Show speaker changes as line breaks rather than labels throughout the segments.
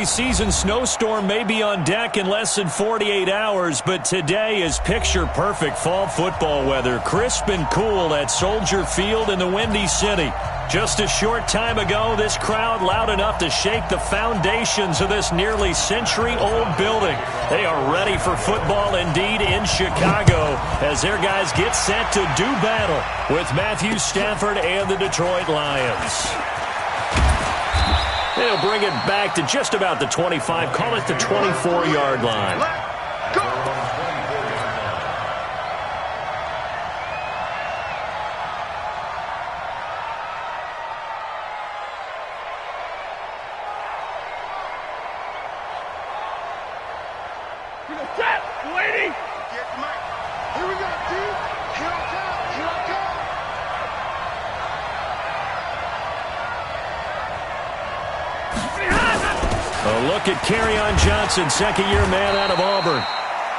season snowstorm may be on deck in less than 48 hours, but today is picture-perfect fall football weather. Crisp and cool at Soldier Field in the Windy City. Just a short time ago, this crowd loud enough to shake the foundations of this nearly century-old building. They are ready for football indeed in Chicago as their guys get set to do battle with Matthew Stafford and the Detroit Lions. They'll bring it back to just about the 25, call it the 24-yard line. A look at Kerryon Johnson, second-year man out of Auburn.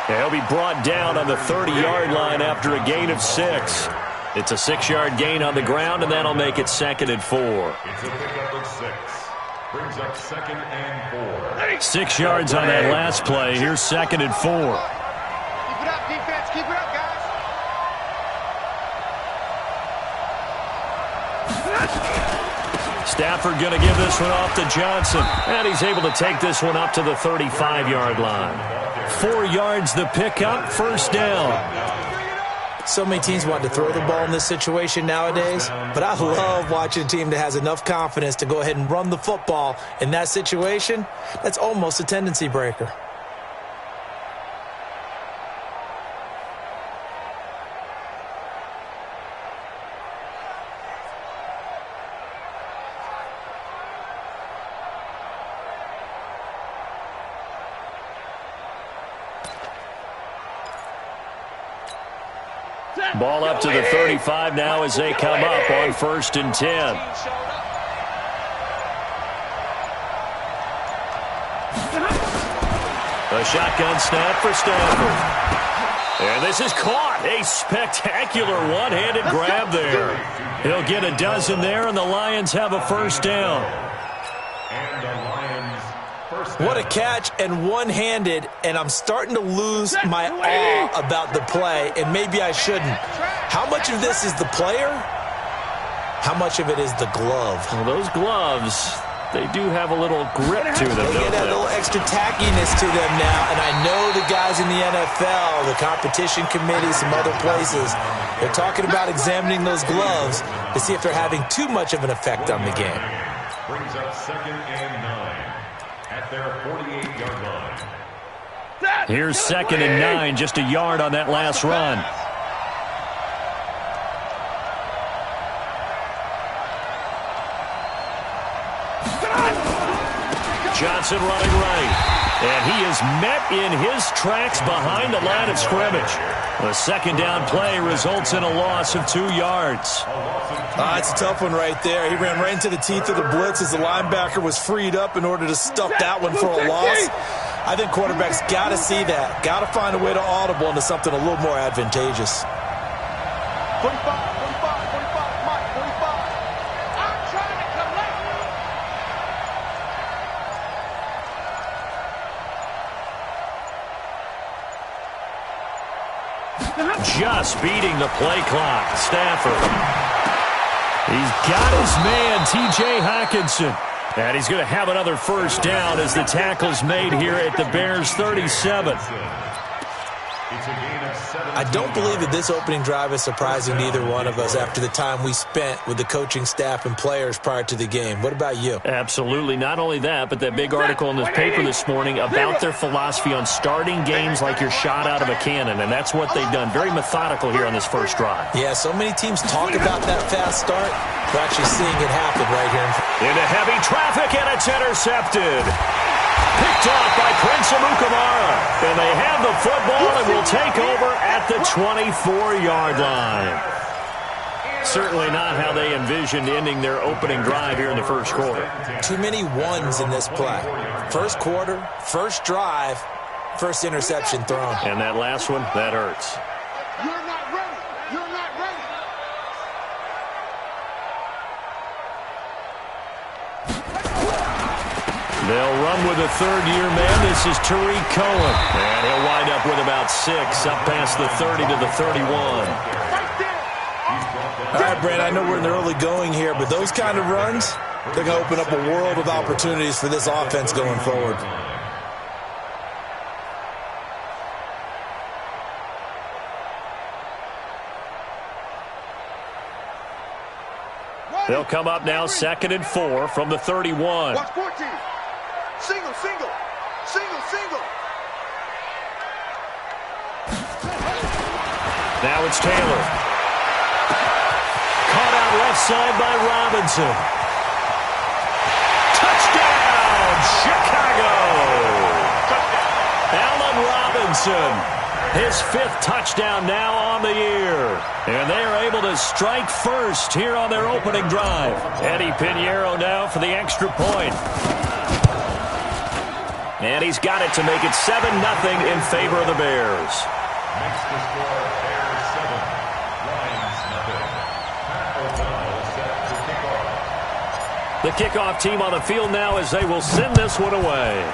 He'll be brought down on the 30-yard line after a gain of 6. It's a 6-yard gain on the ground, and that'll make it 2nd and 4.
It's a pickup of 6. Brings up 2nd and 4.
6 yards on that last play. Here's 2nd and 4.
Keep it up, defense. Keep it up, guys.
Stafford going to give this one off to Johnson. And he's able to take this one up to the 35-yard line. 4 yards the pickup, first down.
So many teams want to throw the ball in this situation nowadays, but I love watching a team that has enough confidence to go ahead and run the football in that situation. That's almost a tendency breaker.
Ball up to the 35 now as they come up on 1st and 10. A shotgun snap for Stafford. And this is caught. A spectacular one-handed grab there. He'll get a dozen there, and the Lions have a first down.
And the Lions first down.
What a catch, and one-handed, and I'm starting to lose my awe about the play, and maybe I shouldn't. How much of this is the player? How much of it is the glove?
Well, those gloves, they do have a little grip to them,
They
don't
get that
they?
little extra tackiness to them now, and I know the guys in the NFL, the competition committee, some other places, they're talking about examining those gloves to see if they're having too much of an effect on the game.
Brings up 2nd and 9 at their 48-yard line.
Here's 2nd and 9, just a yard on that last run. Johnson running right. And he is met in his tracks behind the line of scrimmage. The second down play results in a loss of 2 yards.
It's a tough one right there. He ran right into the teeth of the blitz as the linebacker was freed up in order to stuff that one for a loss. I think quarterbacks got to see that. Got to find a way to audible into something a little more advantageous.
45, 45, 45, Mike, 45. I'm trying to collect.
Just beating the play clock. Stafford. He's got his man, T.J. Hockenson. And he's going to have another first down as the tackle's made here at the Bears' 37.
I don't believe that this opening drive is surprising to either one of us after the time we spent with the coaching staff and players prior to the game. What about you?
Absolutely. Not only that, but that big article in this paper this morning about their philosophy on starting games like you're shot out of a cannon, and that's what they've done. Very methodical here on this first drive.
Yeah, so many teams talk about that fast start. We're actually seeing it happen right here.
Into heavy traffic, and it's intercepted. Picked off by Prince Amukamara. And they have the football and will take over at the 24-yard line. Certainly not how they envisioned ending their opening drive here in the first quarter.
Too many ones in this play. First quarter, first drive, first interception thrown.
And that last one, that hurts.
You're not ready. You're not ready.
They'll run with a third-year man. This is Tariq Cohen. And he'll wind up with about 6 up past the 30 to the 31.
All right, Brand, I know we're in the early going here, but those kind of runs, they're going to open up a world of opportunities for this offense going forward.
They'll come up now 2nd and 4 from the 31.
Watch 14. Single, single. Single, single.
Now it's Taylor. Caught out left side by Robinson. Touchdown, Chicago! Allen Robinson. His 5th touchdown now on the year. And they are able to strike first here on their opening drive. Eddie Pinheiro now for the extra point. And he's got it to make it 7-0 in favor of the Bears.
Makes the score Bears 7, Lions nothing. Pat O'Donnell set to kick off.
The kickoff team on the field now as they will send this one away.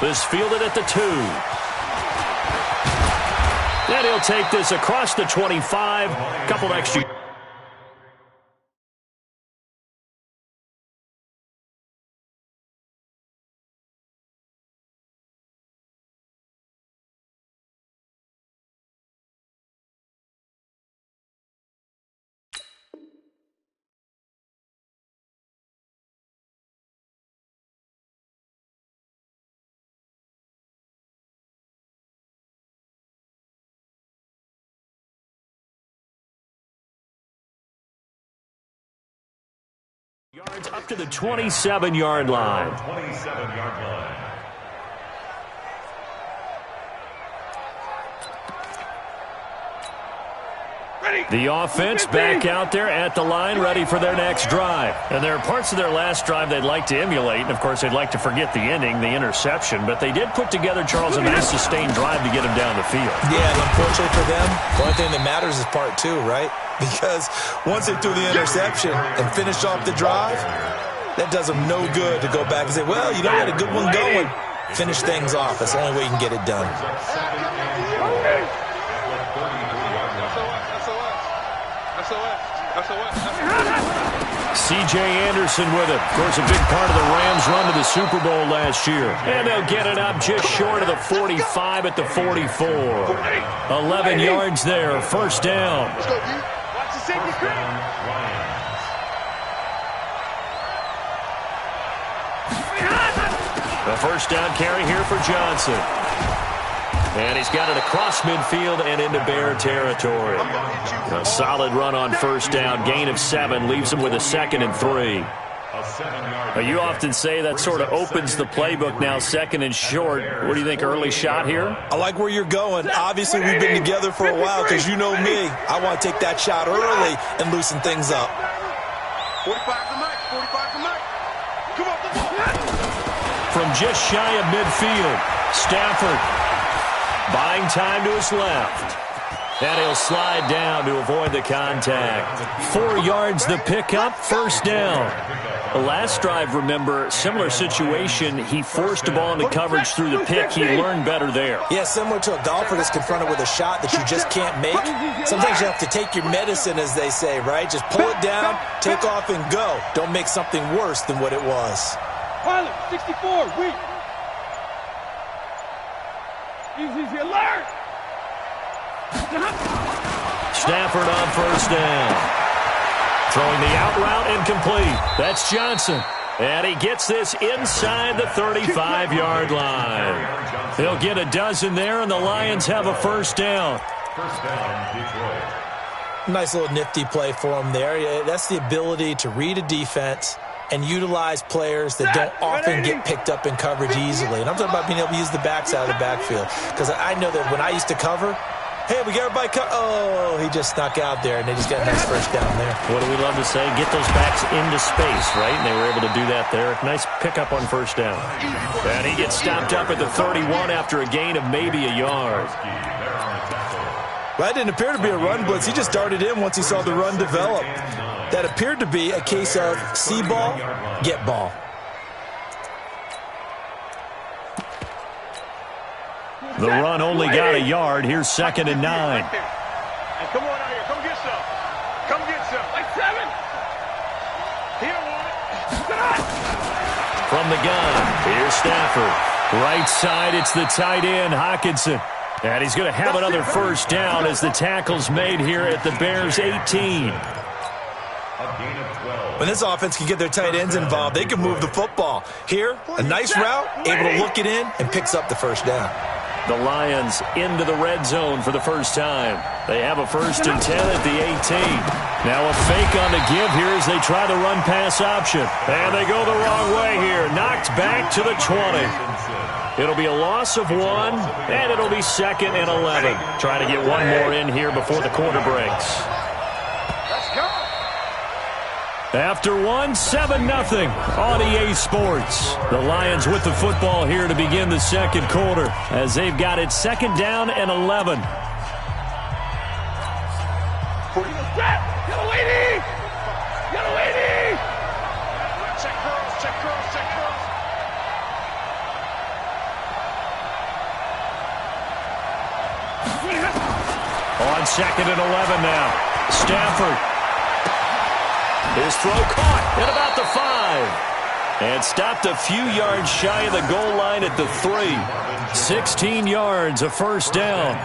This fielded at the 2. And he'll take this across the 25. Couple extra. Yards up to the 27-yard line.
27-yard line.
The offense back out there at the line, ready for their next drive. And there are parts of their last drive they'd like to emulate. And, of course, they'd like to forget the ending, the interception. But they did put together, Charles, a nice sustained drive to get them down the field.
Yeah, and unfortunately for them, the only thing that matters is part 2, right? Because once they threw the interception and finished off the drive, that does them no good to go back and say, well, you know, we had a good one going. Finish things off. That's the only way you can get it done.
C.J. Anderson with it. Of course, a big part of the Rams' run to the Super Bowl last year. And they'll get it up just short of the 45 at the 44. 11 yards there. First down.
Let's go, D. Watch the safety screen.
A first down carry here for Johnson. And he's got it across midfield and into Bear territory. A solid run on first down. Gain of 7 leaves him with a 2nd and 3. You often say that sort of opens the playbook now, 2nd and short. What do you think, early shot here?
I like where you're going. Obviously, we've been together for a while because you know me. I want to take that shot early and loosen things up.
45 for Mike. 45 for Mike. Come on.
From just shy of midfield, Stafford buying time to his left. And he'll slide down to avoid the contact. 4 yards the pickup, first down. The last drive, remember, similar situation. He forced the ball into coverage through the pick. He learned better there.
Yeah, similar to a golfer that's confronted with a shot that you just can't make. Sometimes you have to take your medicine, as they say, right? Just pull it down, take off, and go. Don't make something worse than what it was.
Pilot, 64, weak. Easy alert.
Stafford on first down. Throwing the out route incomplete. That's Johnson. And he gets this inside the 35-yard line. He'll get a dozen there, and the Lions have a first down.
First down, Detroit.
Nice little nifty play for him there. That's the ability to read a defense and utilize players that don't often get picked up in coverage easily. And I'm talking about being able to use the backs out of the backfield. Because I know that when I used to cover, hey, we got everybody oh, he just snuck out there, and they just got a nice first down there.
What do we love to say? Get those backs into space, right? And they were able to do that there. Nice pickup on first down. And he gets stopped up at the 31 after a gain of maybe a yard.
Well, that didn't appear to be a run blitz. He just darted in once he saw the run develop. that appeared to be a case of see ball, get ball.
The run only got a yard. Here's 2nd and 9.
Hey, come on out here. Come get some. Come get some. Like 7. He don't want it.
From the gun, here's Stafford. Right side, it's the tight end, Hockenson. And he's going to have another first down as the tackle's made here at the Bears' 18.
When this offense can get their tight ends involved, they can move the football. Here, a nice route, able to look it in, and picks up the first down.
The Lions into the red zone for the first time. They have a 1st and 10 at the 18. Now a fake on the give here as they try the run-pass option. And they go the wrong way here. Knocked back to the 20. It'll be a loss of 1, and it'll be 2nd and 11. Trying to get one more in here before the quarter breaks. After 1, 7-0 on EA Sports. The Lions with the football here to begin the second quarter as they've got it 2nd down and 11.
Yellow lady! Yellow lady! Check girls, check girls, check girls.
On 2nd and 11 now. Stafford. His throw caught at about the 5. And stopped a few yards shy of the goal line at the 3. 16 yards, a first down.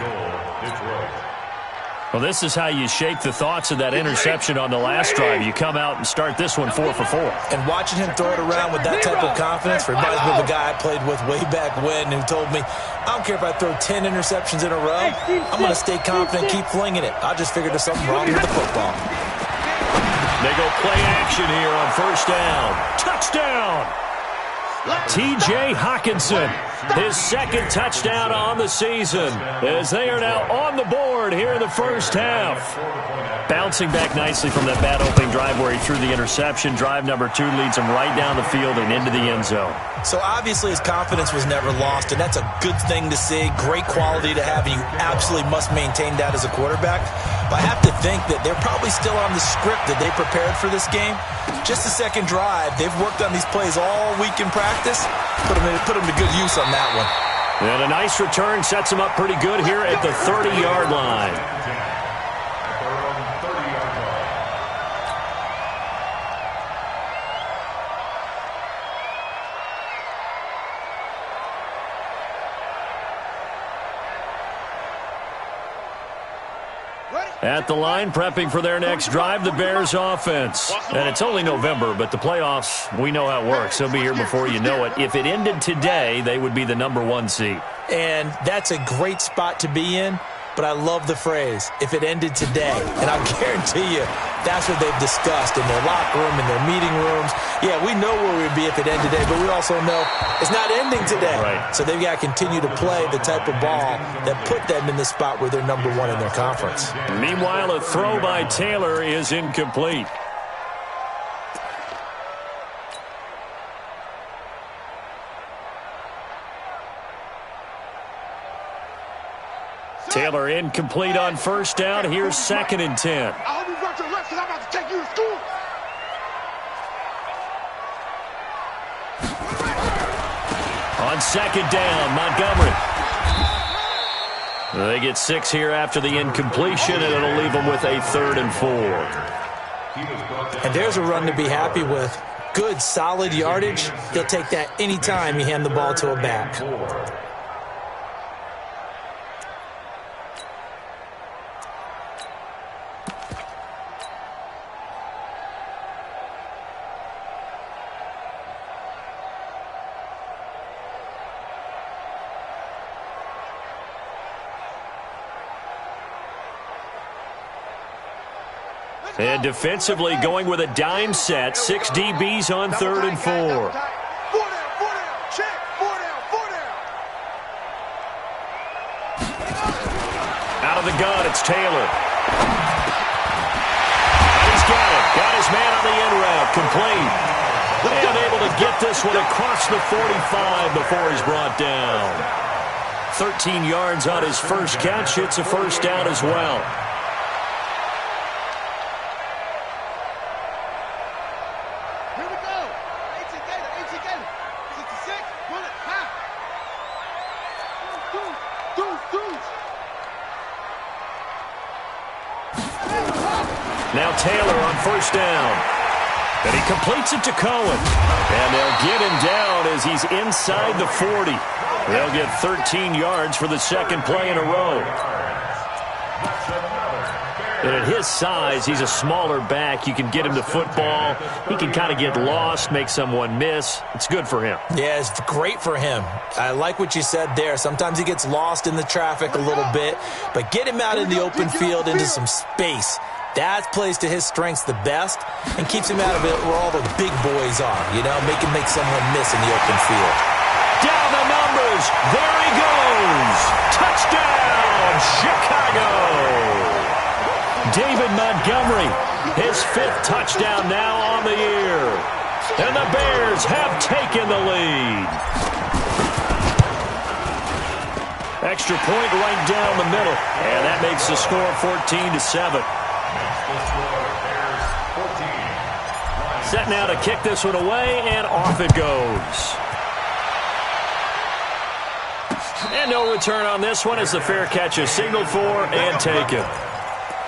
Well, this is how you shake the thoughts of that interception on the last drive. You come out and start this one 4 for 4.
And watching him throw it around with that type of confidence reminds me of a guy I played with way back when who told me, I don't care if I throw 10 interceptions in a row. I'm going to stay confident, keep flinging it. I just figured there's something wrong with the football.
They go play action here on 1st down. Touchdown! T.J. Hockenson, his 2nd touchdown on the season, as they are now on the board here in the first half. Bouncing back nicely from that bad opening drive where he threw the interception. Drive number 2 leads him right down the field and into the end zone.
So obviously his confidence was never lost, and that's a good thing to see. Great quality to have, and you absolutely must maintain that as a quarterback. But I have to think that they're probably still on the script that they prepared for this game. Just the second drive, they've worked on these plays all week in practice. Put them to good use on that one.
And a nice return sets him up pretty good here at the 30-yard line. At the line, prepping for their next drive, the Bears offense. And it's only November, but the playoffs, we know how it works. They'll be here before you know it. If it ended today, they would be the number 1 seed.
And that's a great spot to be in, but I love the phrase, if it ended today. And I guarantee you, that's what they've discussed in their locker room, in their meeting rooms. Yeah, we know where we'd be if it ended today, but we also know it's not ending today.
Right.
So they've got to continue to play the type of ball that put them in the spot where they're number 1 in their conference.
Meanwhile, a throw by Taylor is incomplete. Taylor incomplete on 1st down. Here's 2nd and 10.
I hope you brought your left because I'm about to take you to school.
On 2nd down, Montgomery. They get 6 here after the incompletion, and it'll leave them with a 3rd and 4.
And there's a run to be happy with. Good, solid yardage. He'll take that anytime you hand the ball to a back.
And defensively going with a dime set. 6 DBs on 3rd and 4.
4 down, 4 down. Check. 4 down, 4 down.
Out of the gun, it's Taylor. And he's got it. Got his man on the in route. Complete. And able to get this one across the 45 before he's brought down. 13 yards on his first catch. It's a first down as well. Taylor on first down. And he completes it to Cohen. And they'll get him down as he's inside the 40. They'll get 13 yards for the second play in a row. And at his size, he's a smaller back. You can get him to football. He can kind of get lost, make someone miss. It's good for him.
Yeah, it's great for him. I like what you said there. Sometimes he gets lost in the traffic a little bit, but get him out in the open field into some space. That plays to his strengths the best and keeps him out of it where all the big boys are, you know, make someone miss in the open field.
Down the numbers. There he goes. Touchdown, Chicago. David Montgomery, his 5th touchdown now on the year. And the Bears have taken the lead. Extra point right down the middle. And that makes the score 14-7. Set now to kick this one away, and off it goes. And no return on this one as the fair catch is signaled for and taken.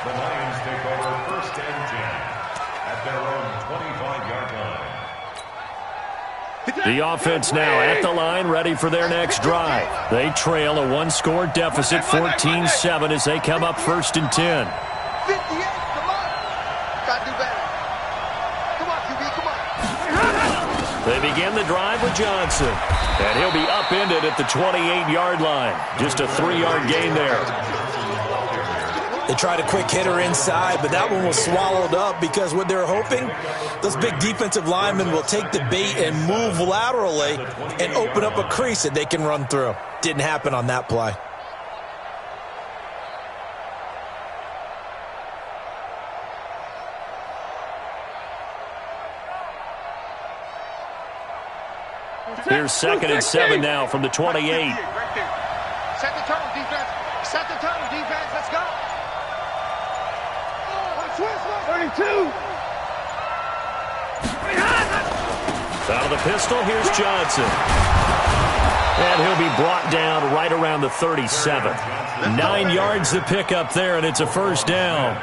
The Lions take over 1st and 10 at their own 25-yard line.
The offense now at the line, ready for their next drive. They trail a 1-score deficit, 14-7, as they come up 1st and 10.
58, come on. Gotta do better. Come on, QB, come on.
They begin the drive with Johnson. And he'll be upended at the 28-yard line. Just a 3-yard gain there.
They tried a quick hitter inside, but that one was swallowed up because what they're hoping, those big defensive linemen will take the bait and move laterally and open up a crease that they can run through. Didn't happen on that play.
Here's 2nd and 7 now from the 28.
Set the tone, defense. Set the tone, defense. Let's go. 32.
Out of the pistol, here's Johnson. And he'll be brought down right around the 37. 9 yards to pick up there, and it's a 1st down.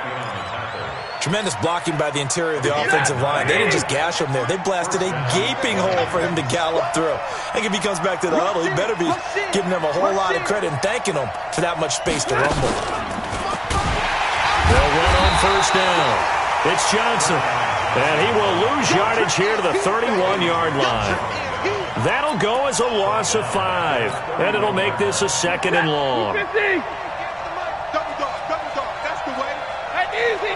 Tremendous blocking by the interior of the offensive line. They didn't just gash him there. They blasted a gaping hole for him to gallop through. I think if he comes back to the huddle, he better be giving them a whole lot of credit and thanking them for that much space to rumble.
They'll run on 1st down. It's Johnson. And he will lose yardage here to the 31-yard line. That'll go as a loss of 5. And it'll make this a 2nd and long.
Double dog. That's the way. Easy.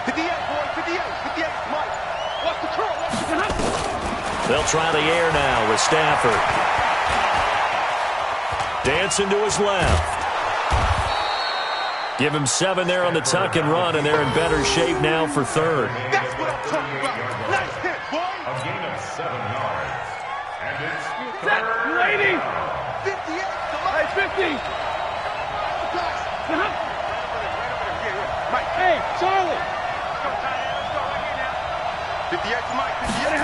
58, boy, 58, Mike. What's the curl?
They'll try the air now with Stafford. Dancing to his left. Give him 7 there on the tuck and run, and they're in better shape now for 3rd.
That's what I'm talking about. Nice hit, boy.
A gain of 7 yards. And it's
Set, lady.
58,
Hey, 50.
Mike.
Hey, Charlie.
58 to Mike. 58.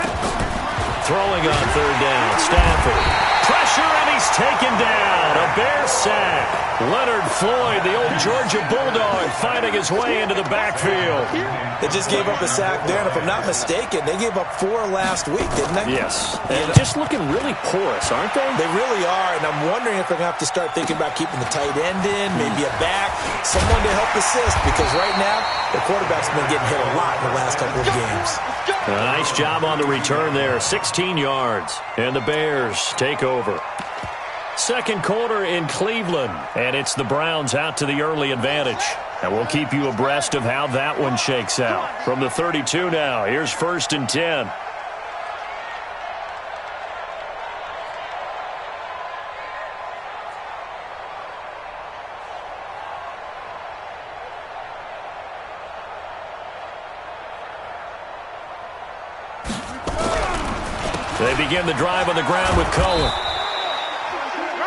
Throwing on 3rd down, Stafford. Pressure, and he's taken down. A Bear sack. Leonard Floyd, the old Georgia Bulldog, finding his way into the backfield.
They just gave up a sack there, and if I'm not mistaken, they gave up 4 last week, didn't they?
Yes. And just looking really porous, aren't they?
They really are, and I'm wondering if they're going to have to start thinking about keeping the tight end in, maybe a back, someone to help assist, because right now, the quarterback's been getting hit a lot in the last couple of games.
A nice job on the return there, 16 yards, and the Bears take over. 2nd quarter in Cleveland, and it's the Browns out to the early advantage. And we'll keep you abreast of how that one shakes out. From the 32 now, here's 1st and 10. They begin the drive on the ground with Cohen.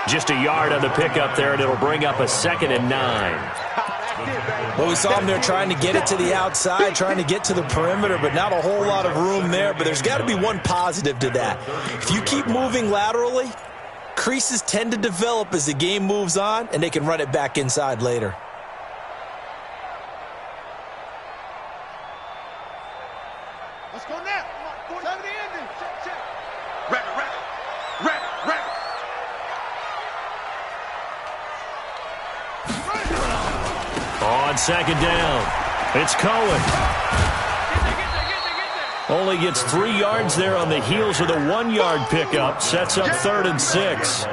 Just a yard on the pickup there, and it'll bring up a 2nd and 9.
Well, we saw him there trying to get it to the outside, trying to get to the perimeter, but not a whole lot of room there. But there's got to be one positive to that. If you keep moving laterally, creases tend to develop as the game moves on, and they can run it back inside later.
Let's go now. Come on, 70 ending. Check.
Rabbit.
On second down, it's Cohen. Only gets 3 yards there on the heels of the 1-yard pickup. Sets up 3rd and 6.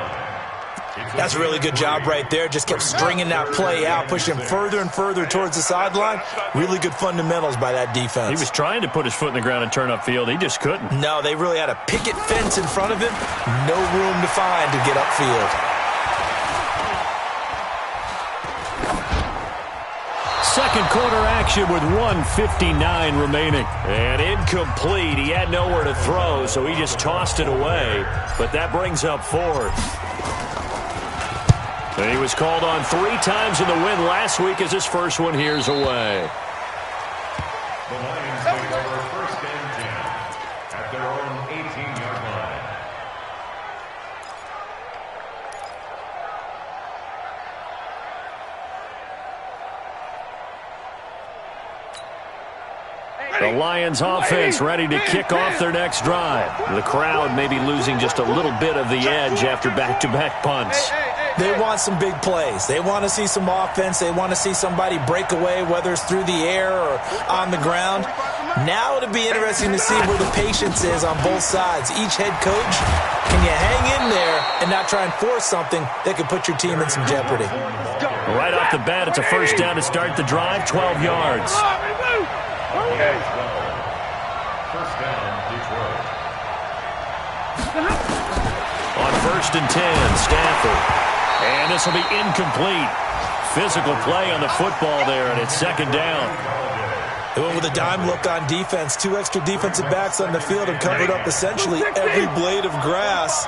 That's a really good job right there. Just kept stringing that play out, pushing him further and further towards the sideline. Really good fundamentals by that defense.
He was trying to put his foot in the ground and turn upfield. He just couldn't.
No, they really had a picket fence in front of him. No room to find to get upfield.
Second quarter action with 1:59 remaining. And incomplete. He had nowhere to throw, so he just tossed it away. But that brings up 4th. And he was called on 3 times in the win last week as his first one here's away.
The Lions take over 1st and 10 at their own 18-yard line.
The Lions offense ready to kick off their next drive. The crowd may be losing just a little bit of the edge after back-to-back punts.
They want some big plays. They want to see some offense. They want to see somebody break away, whether it's through the air or on the ground. Now it'll be interesting to see where the patience is on both sides. Each head coach, can you hang in there and not try and force something that could put your team in some jeopardy?
Right off the bat, it's a first down to start the drive, 12 yards.
Okay. 1st down, Detroit.
On 1st and 10, Stafford. And this will be incomplete. Physical play on the football there, and it's 2nd down.
They went with a dime look on defense. 2 extra defensive backs on the field and covered up essentially every blade of grass.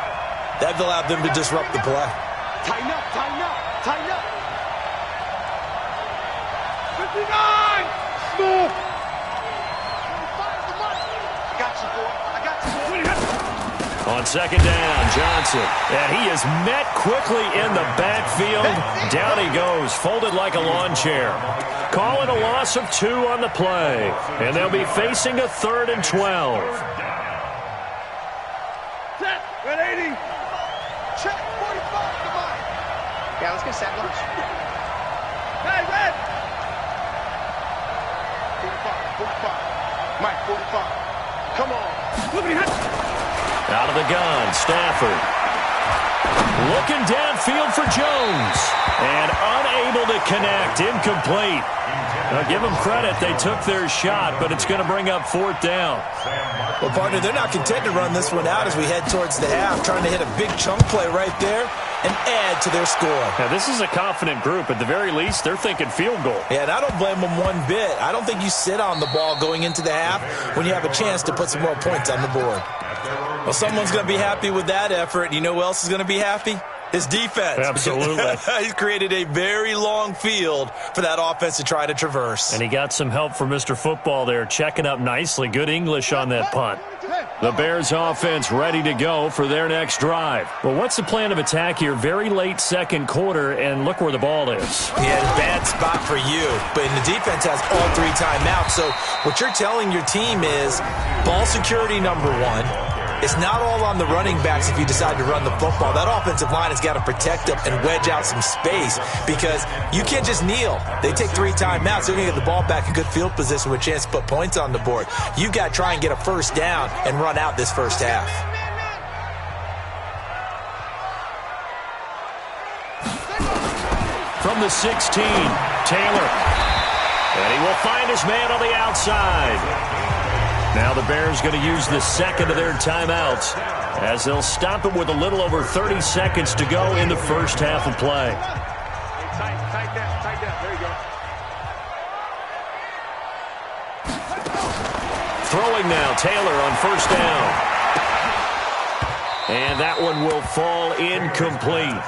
That allowed them to disrupt the play.
Tighten up. 59. Move.
On 2nd down, Johnson. And he is met quickly in the backfield. Down he goes, folded like a lawn chair. Calling a loss of 2 on the play. And they'll be facing a 3rd and 12.
Set. 180. Check. 45. Come on.
Yeah, let's get set lunch.
Hey, red. 45. Mike, 45. Come on. Look at him.
Out of the gun, Stafford. Looking downfield for Jones. And unable to connect. Incomplete. Now, give them credit. They took their shot, but it's going to bring up 4th down.
Well, partner, they're not content to run this one out as we head towards the half, trying to hit a big chunk play right there and add to their score.
Now, this is a confident group. At the very least, they're thinking field goal.
Yeah, and I don't blame them one bit. I don't think you sit on the ball going into the half when you have a chance to put some more points on the board. Well, someone's going to be happy with that effort. You know who else is going to be happy? His defense.
Absolutely.
He's created a very long field for that offense to try to traverse.
And he got some help from Mr. Football there, checking up nicely. Good English on that punt. The Bears offense ready to go for their next drive. Well, what's the plan of attack here? Very late 2nd quarter, and look where the ball is.
Yeah, bad spot for you. But the defense has all 3 timeouts. So what you're telling your team is ball security number 1. It's not all on the running backs if you decide to run the football. That offensive line has got to protect them and wedge out some space because you can't just kneel. They take 3 timeouts. They're going to get the ball back in good field position with a chance to put points on the board. You've got to try and get a first down and run out this first half.
From the 16, Taylor. And he will find his man on the outside. Now the Bears going to use the 2nd of their timeouts as they'll stop it with a little over 30 seconds to go in the first half of play.
Tight down. There you go.
Throwing now, Taylor on 1st down. And that one will fall incomplete.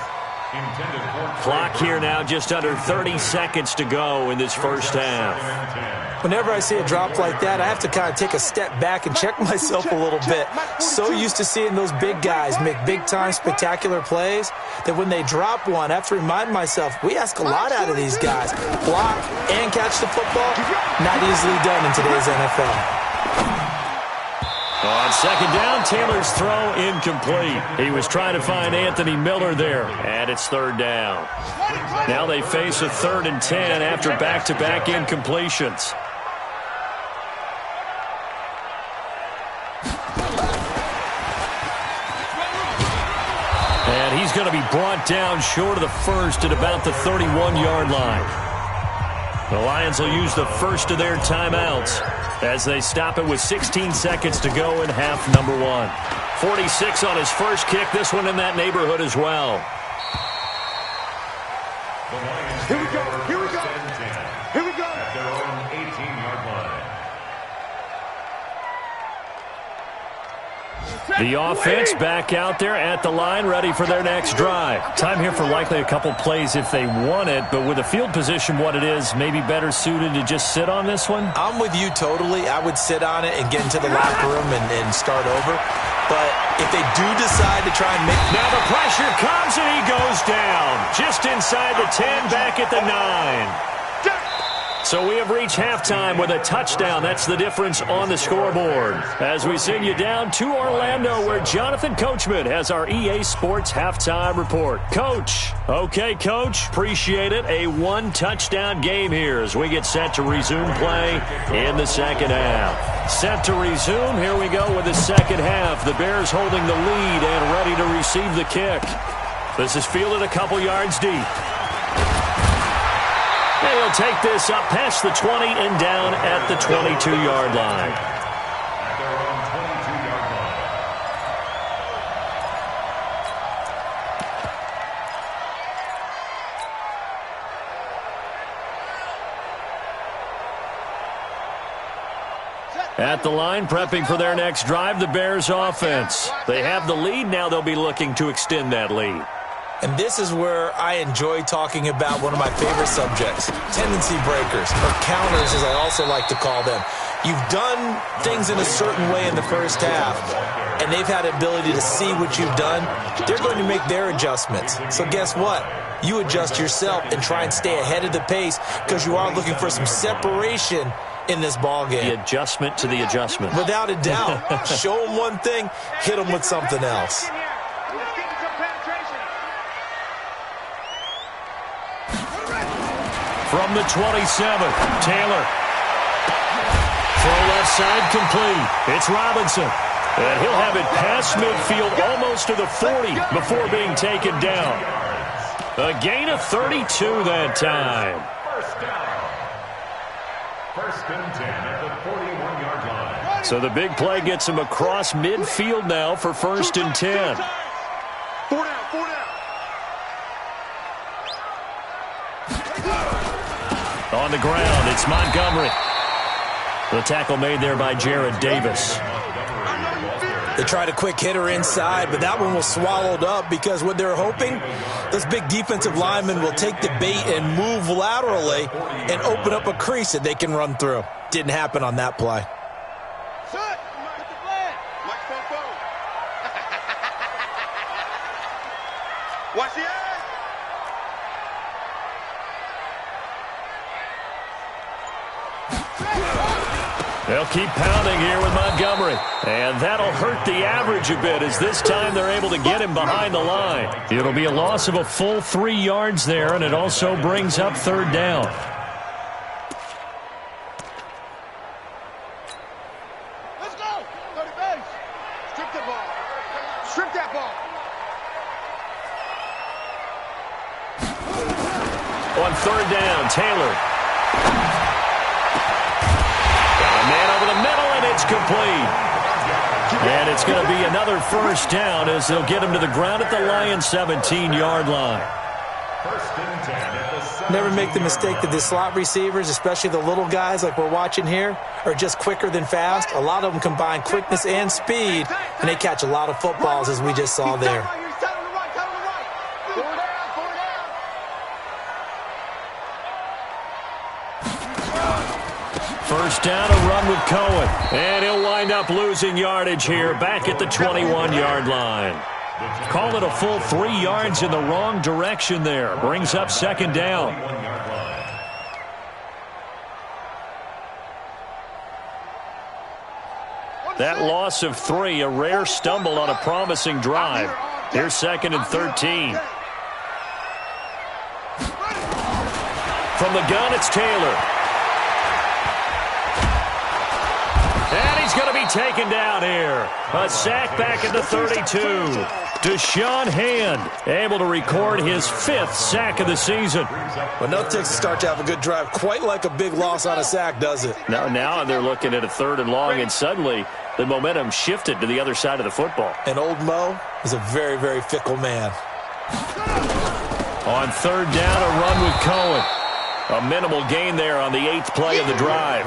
Clock here now, just under 30 seconds to go in this first half.
Whenever I see a drop like that, I have to kind of take a step back and check myself a little bit. So used to seeing those big guys make big-time spectacular plays that when they drop one, I have to remind myself, we ask a lot out of these guys. Block and catch the football, not easily done in today's NFL.
On second down, Taylor's throw incomplete. He was trying to find Anthony Miller there, and it's third down. Now they face a 3rd and 10 after back-to-back incompletions. And he's going to be brought down short of the first at about the 31-yard line. The Lions will use the first of their timeouts as they stop it with 16 seconds to go in half number 1. 46 on his first kick. This one in that neighborhood as well.
Here we go. Here we go. Here we go.
At their own 18-yard line.
The offense back out there at the line, ready for their next drive. Time here for likely a couple plays if they want it, but with the field position what it is, maybe better suited to just sit on this one?
I'm with you totally. I would sit on it and get into the locker room and start over. But if they do decide to try and make...
Now the pressure comes and he goes down. Just inside the 10, back at the 9. So we have reached halftime with a touchdown. That's the difference on the scoreboard. As we send you down to Orlando, where Jonathan Coachman has our EA Sports halftime report. Coach. Okay, Coach. Appreciate it. A one-touchdown game here as we get set to resume play in the second half. Set to resume. Here we go with the second half. The Bears holding the lead and ready to receive the kick. This is fielded a couple yards deep. And he'll take this up past the 20 and down at the 22-yard line.
At their own 22-yard
line. At the line, prepping for their next drive, the Bears offense. They have the lead. Now they'll be looking to extend that lead.
And this is where I enjoy talking about one of my favorite subjects, tendency breakers, or counters as I also like to call them. You've done things in a certain way in the first half, and they've had the ability to see what you've done. They're going to make their adjustments. So guess what? You adjust yourself and try and stay ahead of the pace because you are looking for some separation in this ball game.
The adjustment to the adjustment.
Without a doubt. Show them one thing, hit them with something else.
From the 27, Taylor. Throw left side complete. It's Robinson. And he'll have it past midfield almost to the 40 before being taken down. A gain of 32 that time.
First down. First and 10 at the 41-yard line.
So the big play gets him across midfield now for first and 10.
4 down, 4 down.
On the ground, it's Montgomery. The tackle made there by Jared Davis.
They tried a quick hitter inside, but that one was swallowed up because what they're hoping, this big defensive lineman will take the bait and move laterally and open up a crease that they can run through. Didn't happen on that play.
Watch the eye.
They'll keep pounding here with Montgomery. And that'll hurt the average a bit as this time they're able to get him behind the line. It'll be a loss of a full 3 yards there, and it also brings up third down.
Let's go. Go to base. Strip the ball. Strip that ball.
On third down, Taylor. Man over the middle, and it's complete. And it's going to be another first down as they'll get him to the ground at the Lions' 17-yard line.
First and 10 at the 17.
Never make the mistake that the slot receivers, especially the little guys like we're watching here, are just quicker than fast. A lot of them combine quickness and speed, and they catch a lot of footballs as we just saw there.
First down, a run with Cohen. And he'll wind up losing yardage here back at the 21-yard line. Call it a full 3 yards in the wrong direction there. Brings up second down. That loss of 3, a rare stumble on a promising drive. Here's second and 13. From the gun, it's Taylor. And he's going to be taken down here. A sack back at the 32. Deshaun Hand able to record his 5th sack of the season.
Well, no, it takes a start to have a good drive. Quite like a big loss on a sack, does it?
Now they're looking at a 3rd and long, and suddenly the momentum shifted to the other side of the football.
And old Mo is a very, very fickle man.
On 3rd down, a run with Cohen. A minimal gain there on the 8th play of the drive.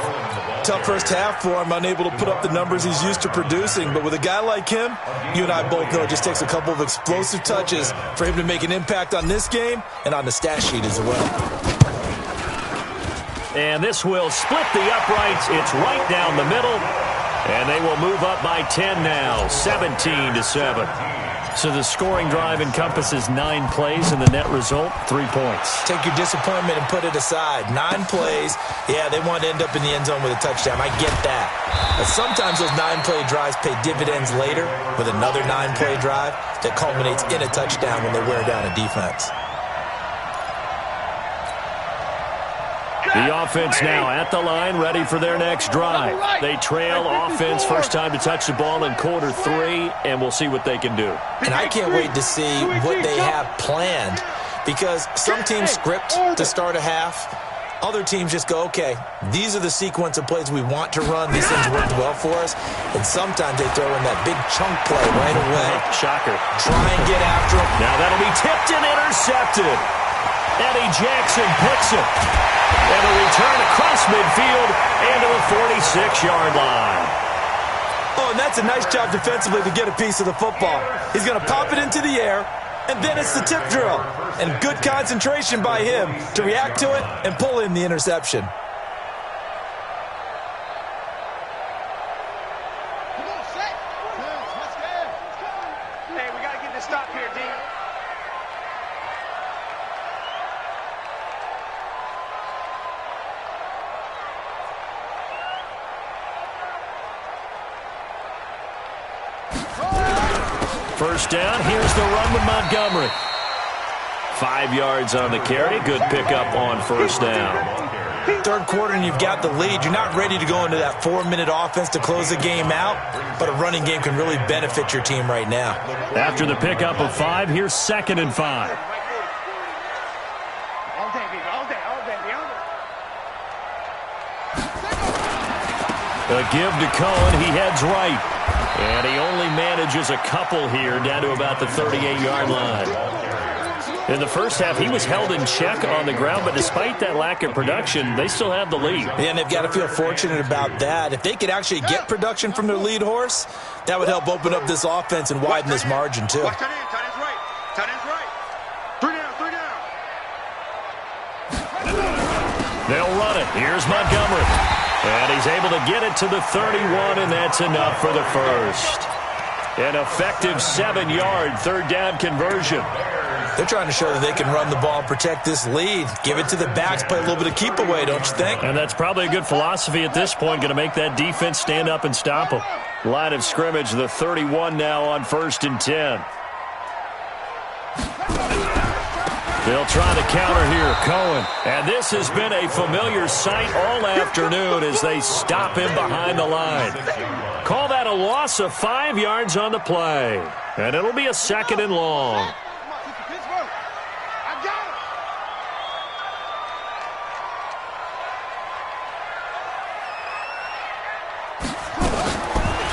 Tough first half for him, unable to put up the numbers he's used to producing. But with a guy like him, you and I both know it just takes a couple of explosive touches for him to make an impact on this game and on the stat sheet as well.
And this will split the uprights. It's right down the middle. And they will move up by 10 now, 17-7. So the scoring drive encompasses 9 plays, and the net result, 3 points.
Take your disappointment and put it aside. 9 plays, yeah, they want to end up in the end zone with a touchdown. I get that. But sometimes those 9-play drives pay dividends later with another 9-play drive that culminates in a touchdown when they wear down a defense.
The offense now at the line, ready for their next drive. They trail offense, first time to touch the ball in quarter 3, and we'll see what they can do.
And I can't wait to see what they have planned, because some teams script to start a half. Other teams just go, okay, these are the sequence of plays we want to run. These things worked well for us. And sometimes they throw in that big chunk play right away.
Shocker.
Try and get after him.
Now that'll be tipped and intercepted. Eddie Jackson picks it. And a return across midfield and to the 46-yard line.
Oh, and that's a nice job defensively to get a piece of the football. He's going to pop it into the air, and then it's the tip drill. And good concentration by him to react to it and pull in the interception.
Hey, we got to get this stop here, D.
First down, here's the run with Montgomery. 5 yards on the carry. Good pickup on first down.
Third quarter and you've got the lead. You're not ready to go into that 4-minute offense to close the game out, but a running game can really benefit your team right now.
After the pickup of 5, here's second and 5.
All day, baby. All day, baby.
A give to Cohen. He heads right. And he only manages a couple here down to about the 38-yard line. In the first half, he was held in check on the ground, but despite that lack of production, they still have the lead.
And they've got to feel fortunate about that. If they could actually get production from their lead horse, that would help open up this offense and widen this margin, too.
Watch tight end. Tight end's right. Tight end's right. 3 down, 3 down.
They'll run it. Here's Montgomery. And he's able to get it to the 31, and that's enough for the first. An effective 7-yard third down conversion.
They're trying to show that they can run the ball and protect this lead. Give it to the backs, play a little bit of keep away, don't you think?
And that's probably a good philosophy at this point, going to make that defense stand up and stop them. Line of scrimmage, the 31 now on 1st and 10. They'll try the counter here, Cohen. And this has been a familiar sight all afternoon as they stop him behind the line. Call that a loss of 5 yards on the play. And it'll be a second and long.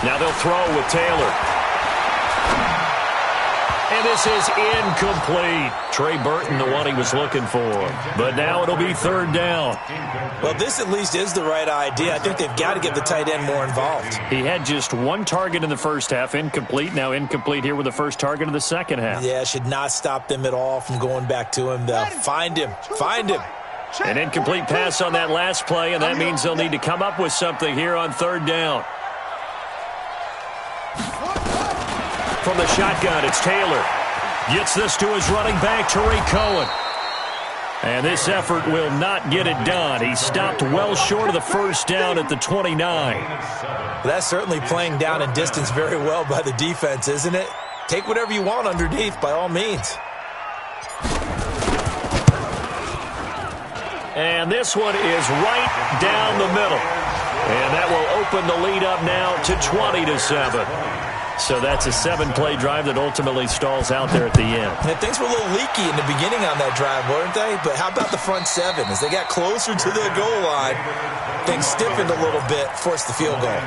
Now they'll throw with Taylor. And this is incomplete. Trey Burton, the one he was looking for. But now it'll be third down.
Well, this at least is the right idea. I think they've got to get the tight end more involved.
He had just 1 target in the first half, incomplete. Now incomplete here with the first target of the second half.
Yeah, should not stop them at all from going back to him. They'll find him. Find him.
An incomplete pass on that last play, and that means they'll need to come up with something here on third down. From the shotgun, it's Taylor. Gets this to his running back, Tariq Cohen. And this effort will not get it done. He stopped well short of the first down at the 29.
That's certainly playing down and distance very well by the defense, isn't it? Take whatever you want underneath, by all means.
And this one is right down the middle. And that will open the lead up now to 20-7. So that's a 7-play drive that ultimately stalls out there at the end.
And things were a little leaky in the beginning on that drive, weren't they? But how about the front seven? As they got closer to the goal line, things stiffened a little bit, forced the field goal.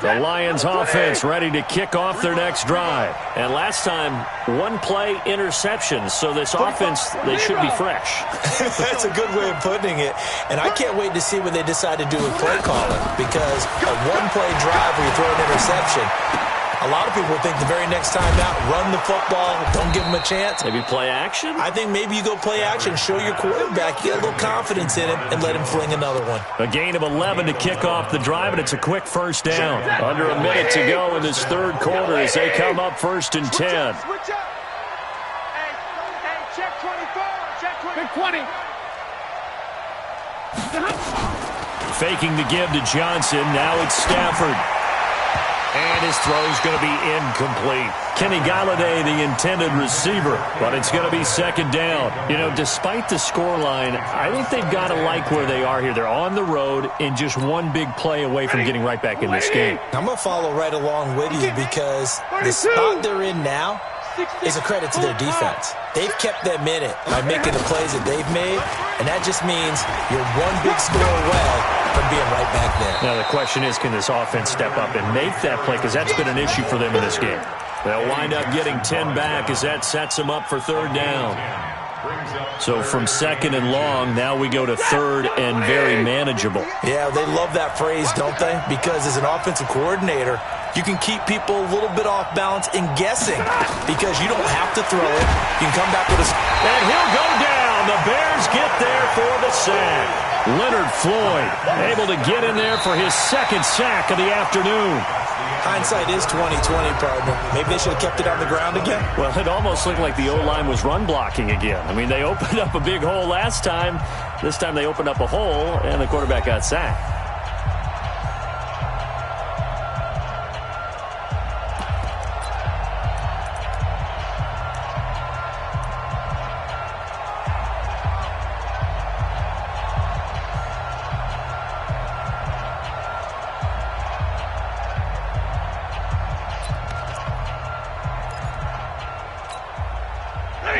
The Lions offense ready to kick off their next drive. And last time, 1-play interception. So this offense, they should be fresh.
That's a good way of putting it. And I can't wait to see what they decide to do with play calling. Because a 1-play drive where you throw an interception, a lot of people think the very next time out, run the football, don't give them a chance.
Maybe play action?
I think maybe you go play action, show your quarterback, get a little confidence in him, and let him fling another one.
A gain of 11 to kick off the drive, and it's a quick first down. Under a minute to go in this third quarter as they come up 1st and 10.
Switch up. Hey, check 24. Check 20.
Faking the give to Johnson. Now it's Stafford. And his throw's going to be incomplete. Kenny Galladay, the intended receiver, but it's going to be second down. You know, despite the scoreline, I think they've got to like where they are here. They're on the road and just one big play away from getting right back in this game.
I'm going to follow right along with you because the spot they're in now is a credit to their defense. They've kept them in it by making the plays that they've made, and that just means you're one big score away from being right back there.
Now the question is, can this offense step up and make that play? Because that's been an issue for them in this game. They'll wind up getting 10 back as that sets them up for third down. So from second and long, now we go to third and very manageable.
Yeah, they love that phrase, don't they? Because as an offensive coordinator, you can keep people a little bit off balance and guessing because you don't have to throw it. You can come back with a...
And he'll go down. The Bears get there for the sack. Leonard Floyd able to get in there for his second sack of the afternoon.
Hindsight is 20/20, partner. Maybe they should have kept it on the ground again.
Well, it almost looked like the O-line was run blocking again. I mean, they opened up a big hole last time. This time they opened up a hole, and the quarterback got sacked.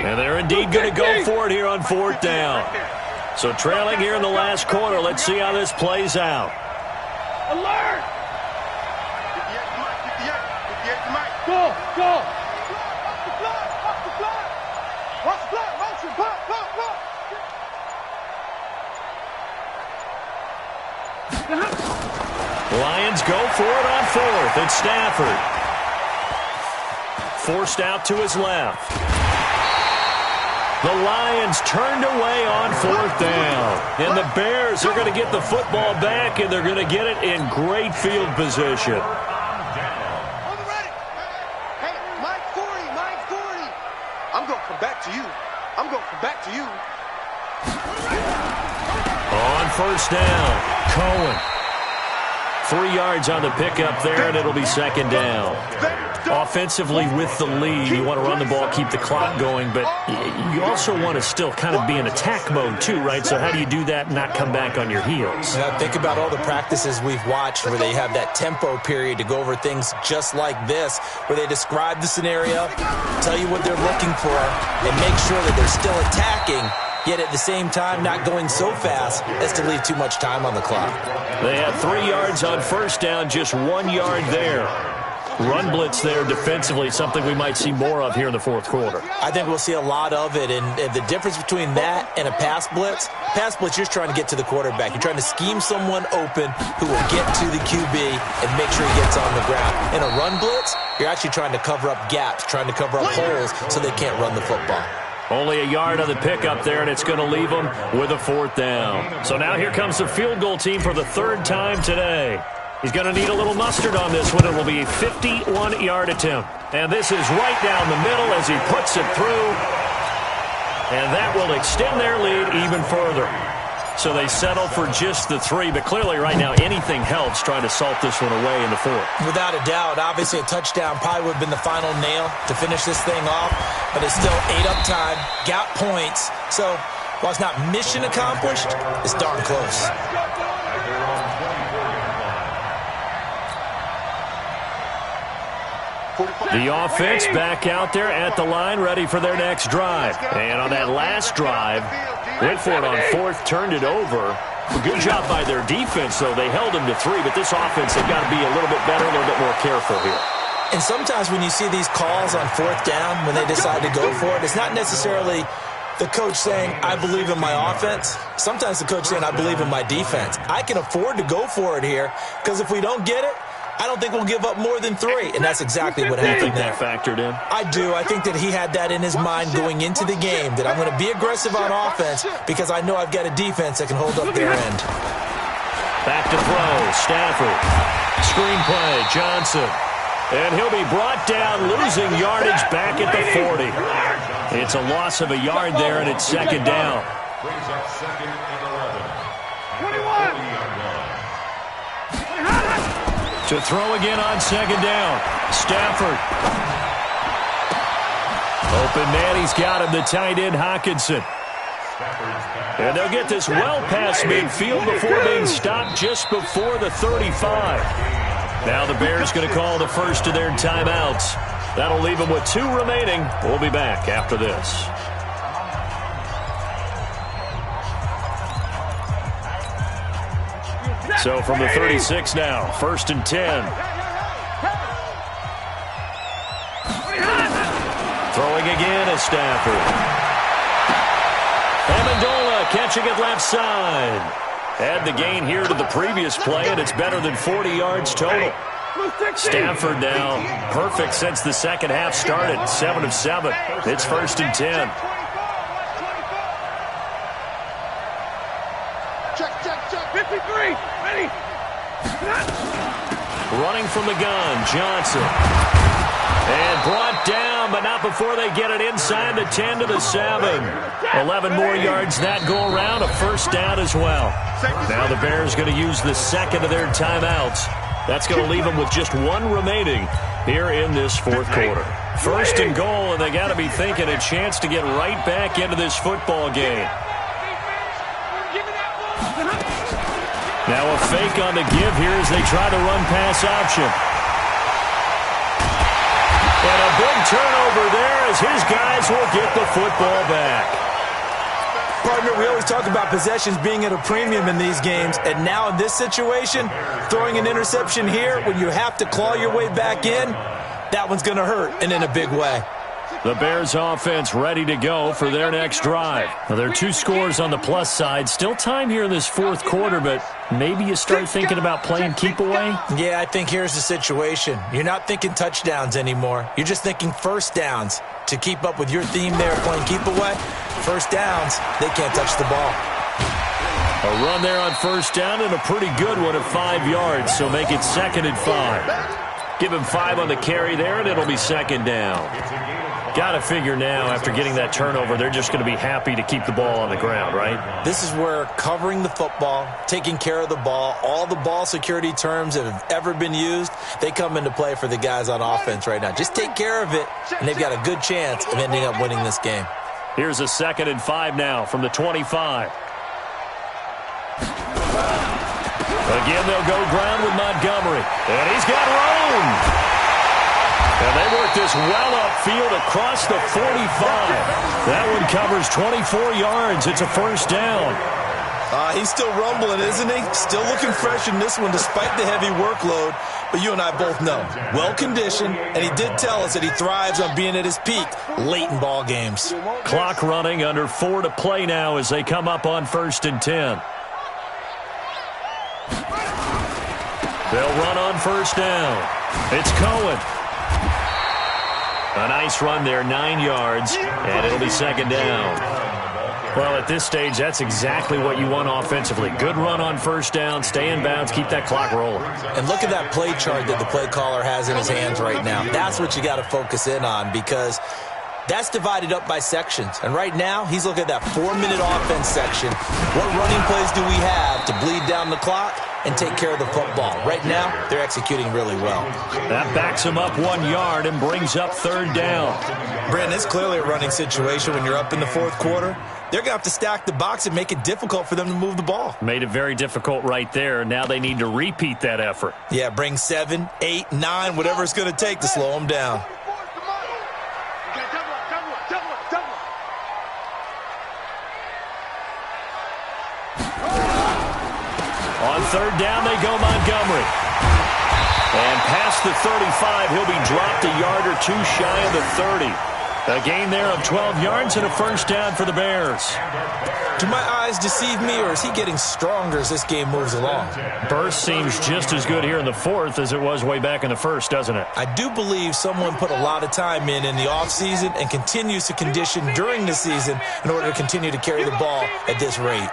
And they're indeed going to go for it here on fourth down. So trailing here in the last quarter. Let's see how this plays out.
Alert! Go! Watch the block! Motion! Block!
Lions go for it on fourth. It's Stafford. Forced out to his left. The Lions turned away on fourth down. And the Bears are going to get the football back, and they're going to get it in great field position.
Hey, Mike 40. I'm going to come back to you.
On first down, Cohen. 3 yards on the pickup there, and it'll be second down. Offensively with the lead, you want to run the ball, keep the clock going, but you also want to still kind of be in attack mode too, right? So how do you do that and not come back on your heels?
Yeah, think about all the practices we've watched where they have that tempo period to go over things just like this, where they describe the scenario, tell you what they're looking for, and make sure that they're still attacking, yet at the same time not going so fast as to leave too much time on the clock.
They had 3 yards on first down, just 1 yard there. run blitz there defensively, something we might see more of here in the fourth quarter.
I think we'll see a lot of it, and the difference between that and a pass blitz, you're trying to get to the quarterback. You're trying to scheme someone open who will get to the QB and make sure he gets on the ground. In a run blitz, you're actually trying to cover up gaps, trying to cover up holes so they can't run the football.
Only a yard on the pickup there, and it's going to leave them with a fourth down. So now here comes the field goal team for the third time today. He's going to need a little mustard on this one. It will be a 51-yard attempt. And this is right down the middle as he puts it through. And that will extend their lead even further. So they settle for just the 3, but clearly right now anything helps trying to salt this one away in the 4th.
Without a doubt, obviously a touchdown probably would have been the final nail to finish this thing off, but it's still ate up time, got points. So while it's not mission accomplished, it's darn close.
The offense back out there at the line, ready for their next drive. And on that last drive, went for it on 4th, turned it over. Good job by their defense, though. They held them to 3, but this offense, they've got to be a little bit better, a little bit more careful here.
And sometimes when you see these calls on 4th down, when they decide to go for it, it's not necessarily the coach saying, I believe in my offense. Sometimes the coach saying, I believe in my defense. I can afford to go for it here, because if we don't get it, I don't think we'll give up more than 3, and that's exactly what happened there.
That factored in?
I do. I think that he had that in his mind going into the game, that I'm going to be aggressive on offense because I know I've got a defense that can hold up their end.
Back to throw, Stafford. Screenplay, Johnson. And he'll be brought down, losing yardage back at the 40. It's a loss of a yard there, and it's second down.
Brings up second and 11.
21.
To throw again on second down. Stafford. Open man, he's got him, the tight end, Hockenson. And they'll get this well past midfield before being stopped just before the 35. Now the Bears going to call the first of their timeouts. That'll leave them with 2 remaining. We'll be back after this. So from the 36 now, 1st and 10. Throwing again is Stafford. Amendola catching it left side. Add the gain here to the previous play, and it's better than 40 yards total. Stafford now perfect since the second half started, 7 of 7. It's 1st and 10.
Check. 53. Ready.
Running from the gun, Johnson. And brought down, but not before they get it inside the 10 to the 7. 11 more yards that go around, a first down as well. Now the Bears going to use the second of their timeouts. That's going to leave them with just 1 remaining here in this 4th quarter. 1st and goal, and they got to be thinking a chance to get right back into this football game. Now a fake on the give here as they try to run pass option. And a big turnover there as his guys will get the football back.
Partner, we always talk about possessions being at a premium in these games, and now in this situation, throwing an interception here when you have to claw your way back in, that one's going to hurt, and in a big way.
The Bears offense ready to go for their next drive. Now, there are 2 scores on the plus side. Still time here in this 4th quarter, but maybe you start thinking about playing keep away?
Yeah, I think here's the situation. You're not thinking touchdowns anymore. You're just thinking first downs. To keep up with your theme there, playing keep away, first downs, they can't touch the ball.
A run there on first down and a pretty good one at 5 yards, so make it 2nd and 5. Give him 5 on the carry there, and it'll be second down. Got to figure now, after getting that turnover, they're just going to be happy to keep the ball on the ground, right?
This is where covering the football, taking care of the ball, all the ball security terms that have ever been used, they come into play for the guys on offense right now. Just take care of it, and they've got a good chance of ending up winning this game.
Here's a 2nd and 5 now from the 25. Again, they'll go ground with Montgomery. And he's got room. And they work this well upfield across the 45. That one covers 24 yards. It's a first down.
He's still rumbling, isn't he? Still looking fresh in this one despite the heavy workload. But you and I both know, well-conditioned, and he did tell us that he thrives on being at his peak late in ball games.
Clock running, under 4 to play now as they come up on 1st and 10. They'll run on 1st down. It's Cohen. A nice run there, 9 yards, and it'll be 2nd down. Well, at this stage, that's exactly what you want offensively. Good run on 1st down, stay in bounds, keep that clock rolling.
And look at that play chart that the play caller has in his hands right now. That's what you got to focus in on, because that's divided up by sections. And right now, he's looking at that 4-minute offense section. What running plays do we have to bleed down the clock and take care of the football? Right now, they're executing really well.
That backs him up 1 yard and brings up 3rd down.
Brandon, it's clearly a running situation when you're up in the 4th quarter. They're going to have to stack the box and make it difficult for them to move the ball.
Made it very difficult right there. Now they need to repeat that effort.
Yeah, bring 7, 8, 9, whatever it's going to take to slow them down.
On 3rd down, they go Montgomery. And past the 35, he'll be dropped a yard or 2 shy of the 30. A gain there of 12 yards and a 1st down for the Bears.
Do my eyes deceive me, or is he getting stronger as this game moves along?
Burst seems just as good here in the 4th as it was way back in the 1st, doesn't it?
I do believe someone put a lot of time in the offseason and continues to condition during the season in order to continue to carry the ball at this rate.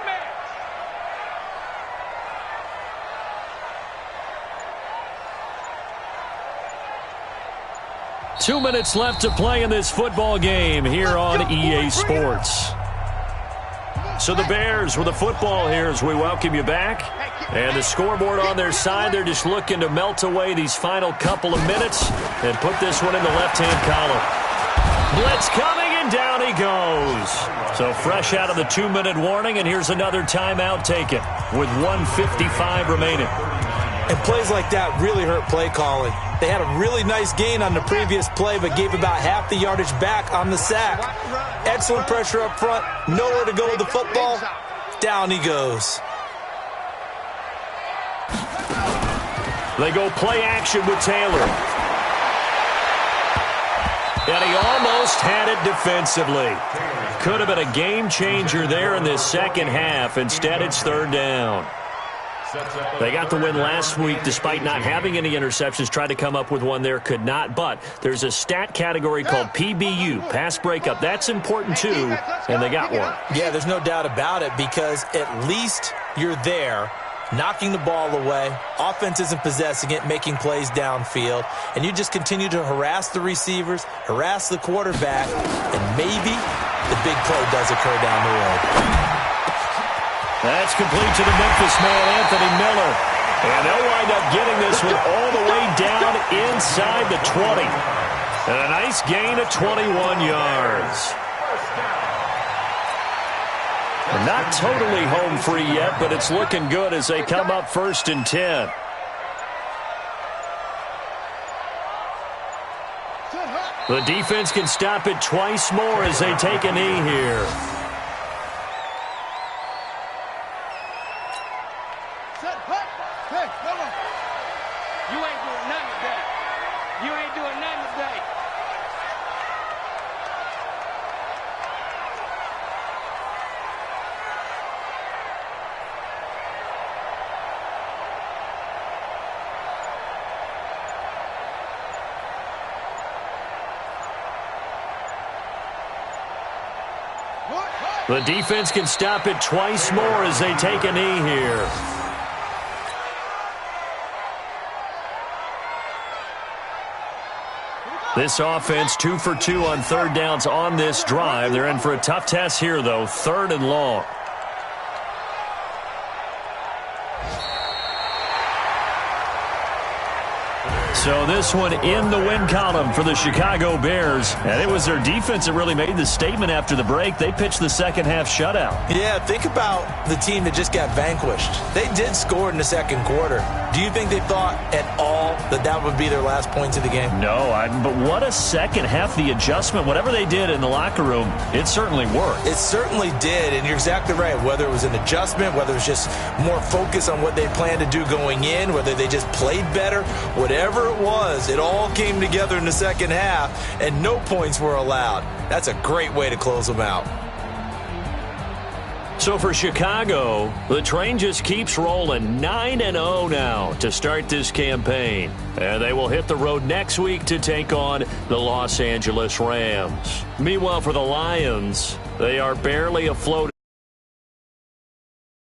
Two minutes left to play in this football game here on EA Sports. So the Bears with the football here as we welcome you back. And the scoreboard on their side, they're just looking to melt away these final couple of minutes and put this one in the left-hand column. Blitz coming, and down he goes. So fresh out of the 2-minute warning, and here's another timeout taken with 1:55 remaining.
And plays like that really hurt play calling. They had a really nice gain on the previous play, but gave about half the yardage back on the sack. Excellent pressure up front. Nowhere to go with the football. Down he goes.
They go play action with Taylor. And he almost had it defensively. Could have been a game changer there in this second half. Instead, it's 3rd down. They got the win last week despite not having any interceptions. Tried to come up with one there, could not. But there's a stat category called PBU, pass breakup. That's important too, and they got one.
Yeah, there's no doubt about it, because at least you're there, knocking the ball away. Offense isn't possessing it, making plays downfield. And you just continue to harass the receivers, harass the quarterback, and maybe the big play does occur down the road.
That's complete to the Memphis man, Anthony Miller. And they'll wind up getting this one all the way down inside the 20. And a nice gain of 21 yards. Not totally home free yet, but it's looking good as they come up 1st and 10. The defense can stop it twice more as they take a knee here. The defense can stop it twice more as they take a knee here. This offense 2 for 2 on 3rd downs on this drive. They're in for a tough test here, though. 3rd and long. So this one in the win column for the Chicago Bears. And it was their defense that really made the statement after the break. They pitched the second half shutout.
Yeah, think about the team that just got vanquished. They did score in the second quarter. Do you think they thought at all that that would be their last points of the game?
No, but what a second half. The adjustment, whatever they did in the locker room, it certainly worked.
It certainly did, and you're exactly right. Whether it was an adjustment, whether it was just more focus on what they planned to do going in, whether they just played better, whatever it was, it all came together in the second half, and no points were allowed. That's a great way to close them out.
So for Chicago, the train just keeps rolling 9-0 now to start this campaign. And they will hit the road next week to take on the Los Angeles Rams. Meanwhile, for the Lions, they are barely afloat.